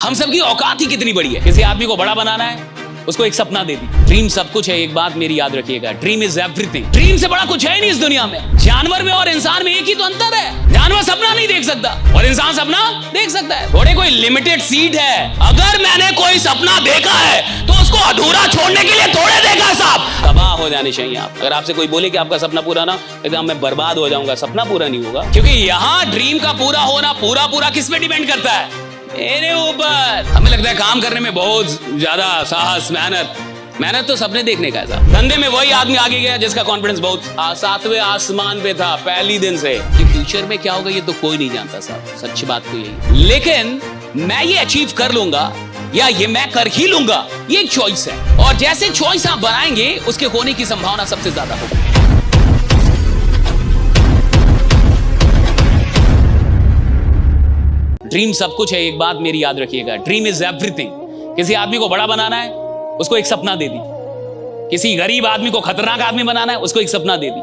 हम सबकी औकात ही कितनी बड़ी है। किसी आदमी को बड़ा बनाना है, उसको एक सपना दे दी। ड्रीम सब कुछ है, एक बात मेरी याद रखिएगा, ड्रीम इज एवरीथिंग। ड्रीम से बड़ा कुछ है नहीं इस दुनिया में। जानवर में और इंसान में एक ही तो अंतर है, जानवर सपना नहीं देख सकता और इंसान सपना देख सकता है। थोड़े कोई लिमिटेड सीट है। अगर मैंने कोई सपना देखा है तो उसको अधूरा छोड़ने के लिए थोड़े देखा साहब। तबाह हो जाने चाहिए आप। अगर आपसे कोई बोले कि आपका सपना पूरा ना, एकदम मैं बर्बाद हो जाऊंगा, सपना पूरा नहीं होगा। क्योंकि यहाँ ड्रीम का पूरा होना पूरा किस पे डिपेंड करता है? मेरे ऊपर। हमें लगता है काम करने में बहुत ज्यादा साहस, मेहनत तो सपने देखने का है। धंधे में वही आदमी आगे गया जिसका कॉन्फिडेंस बहुत सातवें आसमान पे था पहली दिन से। कि फ्यूचर में क्या होगा ये तो कोई नहीं जानता साहब, सच्ची बात तो यही। लेकिन मैं ये अचीव कर लूंगा या ये मैं कर ही लूंगा, ये एक चॉइस है। और जैसे चॉइस आप बनाएंगे उसके होने की संभावना सबसे ज्यादा होगी। ड्रीम सब कुछ है, एक बात मेरी याद रखिएगा, ड्रीम इज एवरीथिंग। किसी आदमी को बड़ा बनाना है, उसको एक सपना दे दी। किसी गरीब आदमी को खतरनाक आदमी बनाना है, उसको एक सपना दे दी।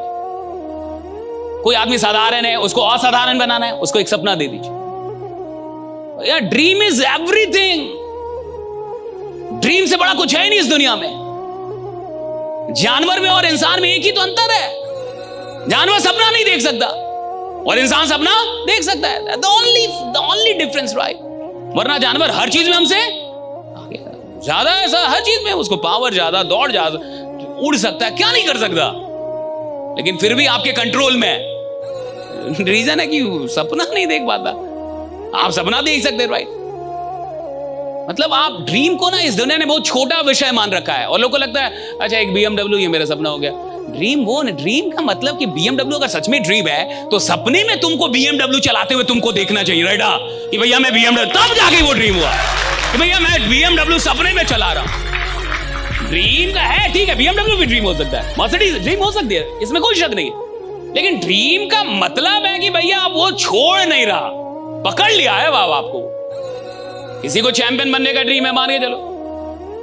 कोई आदमी साधारण है, उसको असाधारण बनाना है, उसको एक सपना दे दीजिए। यार ड्रीम इज एवरीथिंग। ड्रीम से बड़ा कुछ है नहीं इस दुनिया में। जानवर में और इंसान में एक ही तो अंतर है, जानवर सपना नहीं देख सकता और इंसान सपना देख सकता है। The only difference, right? वरना जानवर हर चीज में हमसे ज्यादा, ऐसा हर चीज में उसको पावर ज्यादा, दौड़ ज्यादा, उड़ सकता है, क्या नहीं कर सकता, लेकिन फिर भी आपके कंट्रोल में। रीजन है कि सपना नहीं देख पाता। आप सपना देख सकते, राइट? मतलब आप ड्रीम को ना इस दुनिया ने बहुत छोटा विषय मान रखा है और लोगों को लगता है अच्छा एक BMW ये मेरा सपना हो गया। ड्रीम वो नहीं, ड्रीम का मतलब कि BMW अगर सच में ड्रीम है तो सपने में तुमको BMW चलाते हुए तुमको देखना चाहिए, राइट? कि भैया मैं BMW, तब जाके वो ड्रीम हुआ कि भैया मैं BMW सपने में चला रहा हूं। ड्रीम का है, ठीक है, BMW भी ड्रीम हो सकता है, मर्सिडीज ड्रीम हो सकती है, इसमें कोई शक नहीं है। लेकिन ड्रीम का मतलब है कि भैया आप वो छोड़ नहीं रहा, पकड़ लिया है बाबा आपको। किसी को चैंपियन बनने का ड्रीम है, मान के चलो।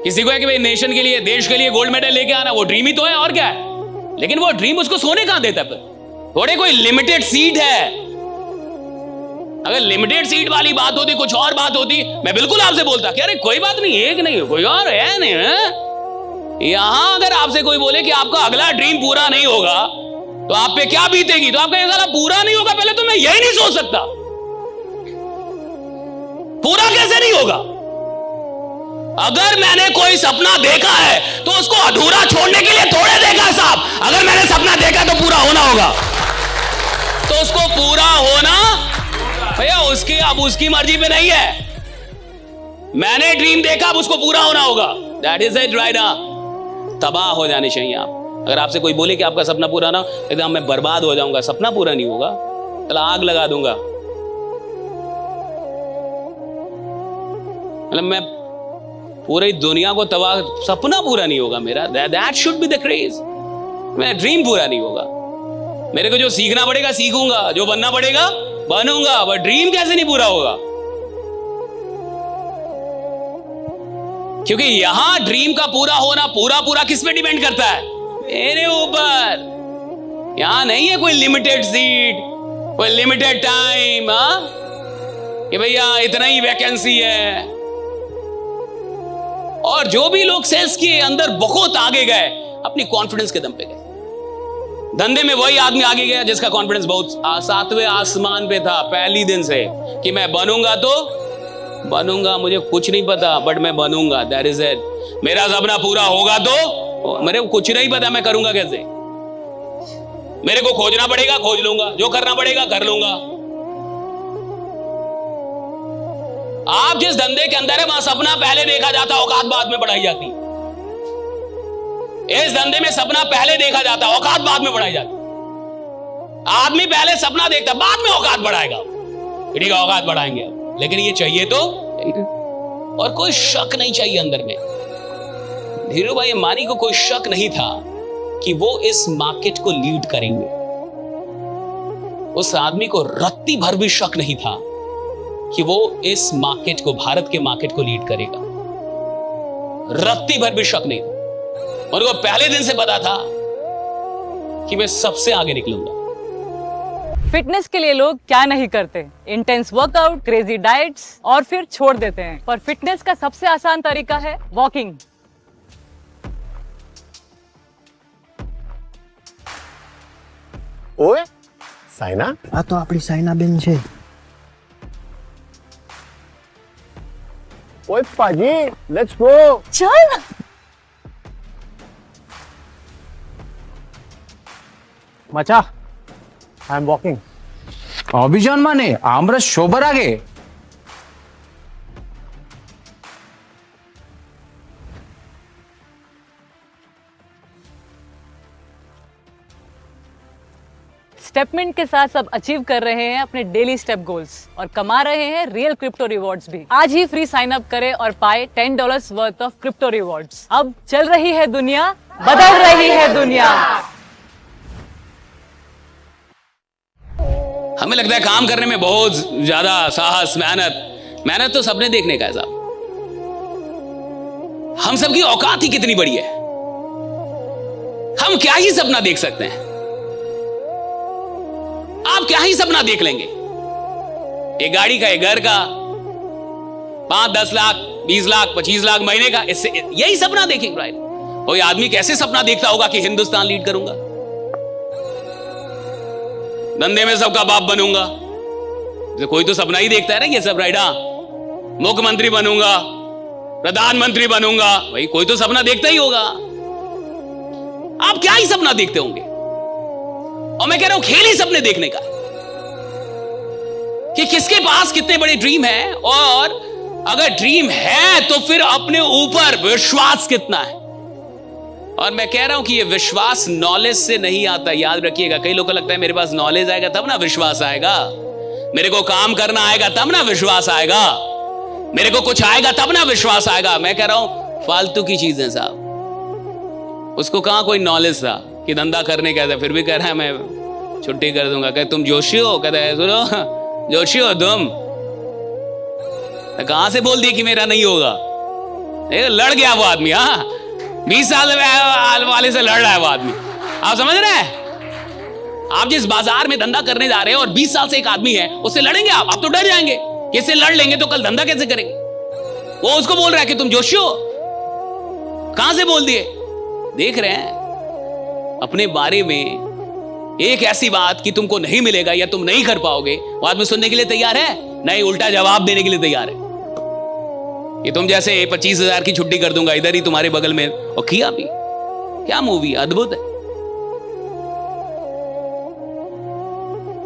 किसी को है कि भाई नेशन के लिए, देश के लिए गोल्ड मेडल लेके आना, वो ड्रीम ही तो है, और क्या है। लेकिन वो ड्रीम उसको सोने कहां देता है? थोड़े कोई लिमिटेड सीट है। अगर लिमिटेड सीट वाली बात होती, कुछ और बात होती, मैं बिल्कुल आपसे बोलता कि अरे कोई बात नहीं, एक नहीं कोई और है नहीं है? यहां अगर आपसे कोई बोले कि आपका अगला ड्रीम पूरा नहीं होगा तो आप पे क्या बीतेगी, तो आपका ये साला पूरा नहीं होगा, पहले तो मैं यही नहीं सोच सकता, पूरा कैसे नहीं होगा? अगर मैंने कोई सपना देखा है तो उसको अधूरा छोड़ने के लिए थोड़े देखा साहब। अगर मैंने सपना देखा तो पूरा होना होगा, तो उसको पूरा होना भैया उसकी, अब उसकी मर्जी पे नहीं है। मैंने ड्रीम देखा, अब उसको पूरा होना होगा। That is it, right? तबाह हो जाने चाहिए आप। अगर आपसे कोई बोले कि आपका सपना पूरा ना, एकदम मैं बर्बाद हो जाऊंगा, सपना पूरा नहीं होगा, चलो आग लगा दूंगा, मतलब मैं पूरी दुनिया को तबाह, सपना पूरा नहीं होगा मेरा। That should be the craze. मेरा ड्रीम पूरा नहीं होगा। मेरे को जो सीखना पड़ेगा सीखूंगा, जो बनना पड़ेगा बनूंगा, बट ड्रीम कैसे नहीं पूरा होगा? क्योंकि यहां ड्रीम का पूरा होना पूरा किस पे डिपेंड करता है? मेरे ऊपर। यहां नहीं है कोई लिमिटेड सीट, कोई लिमिटेड टाइम, कि भैया इतना ही वैकेंसी है। और जो भी लोग सेल्स के अंदर बहुत आगे गए, अपनी कॉन्फिडेंस के दम पे गए। धंधे में वही आदमी आगे गया जिसका कॉन्फिडेंस बहुत सातवें आसमान पे था पहली दिन से, कि मैं बनूंगा तो बनूंगा, मुझे कुछ नहीं पता बट मैं बनूंगा, दैट इज इट। मेरा सपना पूरा होगा तो मेरे को कुछ नहीं पता मैं करूंगा कैसे, मेरे को खोजना पड़ेगा, खोज लूंगा, जो करना पड़ेगा कर लूंगा। आप जिस धंधे के अंदर है वहां सपना पहले देखा जाता, औकात बाद में बढ़ाई जाती। इस धंधे में सपना पहले देखा जाता, औकात बाद में बढ़ाई जाती। आदमी पहले सपना देखता, बाद में औकात बढ़ाएगा, ठीक है औकात बढ़ाएंगे, लेकिन ये चाहिए तो, और कोई शक नहीं चाहिए अंदर में। धीरू भाई अंबानी को कोई शक नहीं था कि वो इस मार्केट को लीड करेंगे। उस आदमी को रत्ती भर भी शक नहीं था कि वो इस मार्केट को, भारत के मार्केट को लीड करेगा। रत्ती भर भी शक नहीं था। उनको पहले दिन से पता था कि मैं सबसे आगे निकलूंगा। फिटनेस के लिए लोग क्या नहीं करते, इंटेंस वर्कआउट, क्रेजी डाइट्स और फिर छोड़ देते हैं। पर फिटनेस का सबसे आसान तरीका है वॉकिंग। ઓય સાયના, આ તો આપણી સાયનાબેન છે. ઓય પાજી, લેટ્સ ગો. चल મચા, આઈ એમ વોકિંગ. অভিযান মানে আমরা সবার আগে. स्टेपमेंट के साथ सब अचीव कर रहे हैं अपने डेली स्टेप गोल्स और कमा रहे हैं रियल क्रिप्टो रिवॉर्ड्स भी। आज ही फ्री साइन अप करें और पाए $10 वर्थ ऑफ क्रिप्टो रिवॉर्ड्स। अब चल रही है दुनिया, बदल रही है दुनिया। हमें लगता है काम करने में बहुत ज्यादा साहस, मेहनत तो सपने देखने का है साहब। हम सबकी औकात ही कितनी बड़ी है, हम क्या ही सपना देख सकते हैं। आप क्या ही सपना देख लेंगे, एक गाड़ी का, एक घर का, 5-10 लाख, 20 लाख, 25 लाख महीने का, इससे यही सपना देखेंगे राइट। कोई आदमी कैसे सपना देखता होगा कि हिंदुस्तान लीड करूंगा, धंधे में सबका बाप बनूंगा। तो कोई तो सपना ही देखता है ना ये सब राइट। मुख्यमंत्री बनूंगा, प्रधानमंत्री बनूंगा, भाई कोई तो सपना देखता ही होगा। आप क्या ही सपना देखते होंगे। और मैं कह रहा हूं खेल ही सपने देखने का कि किसके पास कितने बड़े ड्रीम है, और अगर ड्रीम है तो फिर अपने ऊपर विश्वास कितना है। और मैं कह रहा हूं कि ये विश्वास नॉलेज से नहीं आता, याद रखिएगा। कई लोगों को लगता है मेरे पास नॉलेज आएगा तब ना विश्वास आएगा, मेरे को काम करना आएगा तब ना विश्वास आएगा, मेरे को कुछ आएगा तब ना विश्वास आएगा। मैं कह रहा हूं फालतू की चीजें साहब। उसको कहां कोई नॉलेज था कि धंधा करने का था, फिर भी कह रहा है मैं छुट्टी कर दूंगा। कहते तुम जोशी हो, कहते हैं सुनो जोशी हो तुम, कहां से बोल दिया कि मेरा नहीं होगा। लड़ गया वो आदमी। हाँ 20 साल वाले से लड़ रहा है वो आदमी, आप समझ रहे हैं। आप जिस बाजार में धंधा करने जा रहे हैं और 20 साल से एक आदमी है, उससे लड़ेंगे आप तो डर जाएंगे कि इससे लड़ लेंगे तो कल धंधा कैसे करेंगे। वो उसको बोल रहा है कि तुम जोशी हो, कहां से बोल दिए। देख रहे हैं अपने बारे में एक ऐसी बात कि तुमको नहीं मिलेगा या तुम नहीं कर पाओगे, वो आदमी सुनने के लिए तैयार है नहीं, उल्टा जवाब देने के लिए तैयार है कि तुम जैसे 25,000 की छुट्टी कर दूंगा इधर ही तुम्हारे बगल में। और किया भी, क्या मूवी अद्भुत है।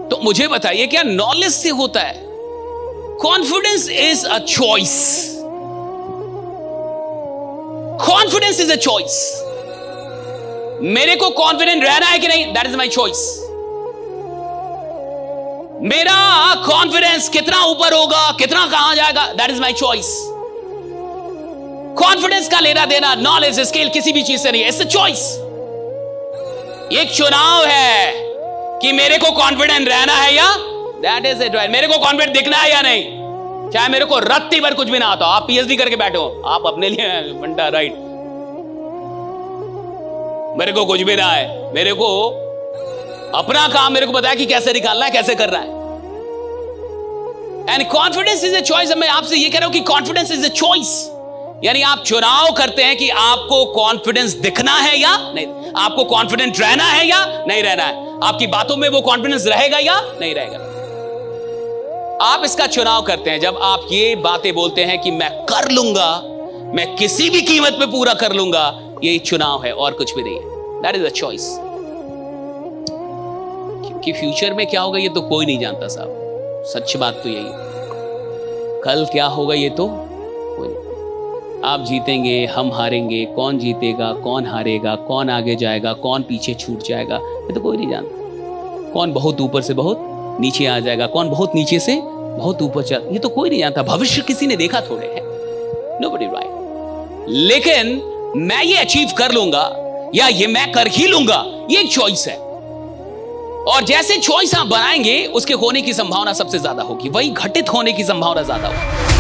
तो मुझे बताइए क्या नॉलेज से होता है। Confidence is a choice, confidence is a choice. मेरे को कॉन्फिडेंट रहना है कि नहीं, दैट इज माई चॉइस। मेरा कॉन्फिडेंस कितना ऊपर होगा, कितना कहां जाएगा, that is my choice. Confidence का लेना देना नॉलेज स्किल किसी भी चीज से नहीं है, इट्स अ चॉइस। एक चुनाव है कि मेरे को कॉन्फिडेंट रहना है या, दैट इज इट राइट। मेरे को कॉन्फिडेंट दिखना है या नहीं, चाहे मेरे को रत्ती भर कुछ भी ना आता हो। आप पीएचडी करके बैठे हो, आप अपने लिए बंटा राइट। मेरे को कुछ भी ना है, मेरे को अपना काम मेरे को बताया कि कैसे निकालना है, कैसे करना है। And confidence is a choice. मैं आपसे ये कह रहा हूं कि कॉन्फिडेंस इज अ चॉइस, यानी आप चुनाव करते हैं कि आपको कॉन्फिडेंस दिखना है या नहीं, आपको कॉन्फिडेंट रहना है या नहीं रहना है, आपकी बातों में वो कॉन्फिडेंस रहेगा या नहीं रहेगा। आप इसका चुनाव करते हैं जब आप ये बातें बोलते हैं कि मैं कर लूंगा, मैं किसी भी कीमत पे पूरा कर लूंगा। ये चुनाव है और कुछ भी नहीं है, दैट इज अ चॉइस। कि फ्यूचर में क्या होगा ये तो कोई नहीं जानता साहब, सच्ची बात तो यही है। कल क्या होगा ये तो कोई नहीं। आप जीतेंगे, हम हारेंगे, कौन जीतेगा, कौन हारेगा, कौन आगे जाएगा, कौन पीछे छूट जाएगा, ये तो कोई नहीं जानता। कौन बहुत ऊपर से बहुत नीचे आ जाएगा, कौन बहुत नीचे से बहुत ऊपर चल, ये तो कोई नहीं जानता। भविष्य किसी ने देखा थोड़े है, नोबडी राइट। लेकिन मैं ये अचीव कर लूंगा या ये मैं कर ही लूंगा, ये एक चॉइस है। और जैसे चॉइस आप बनाएंगे उसके होने की संभावना सबसे ज्यादा होगी, वही घटित होने की संभावना ज्यादा होगी।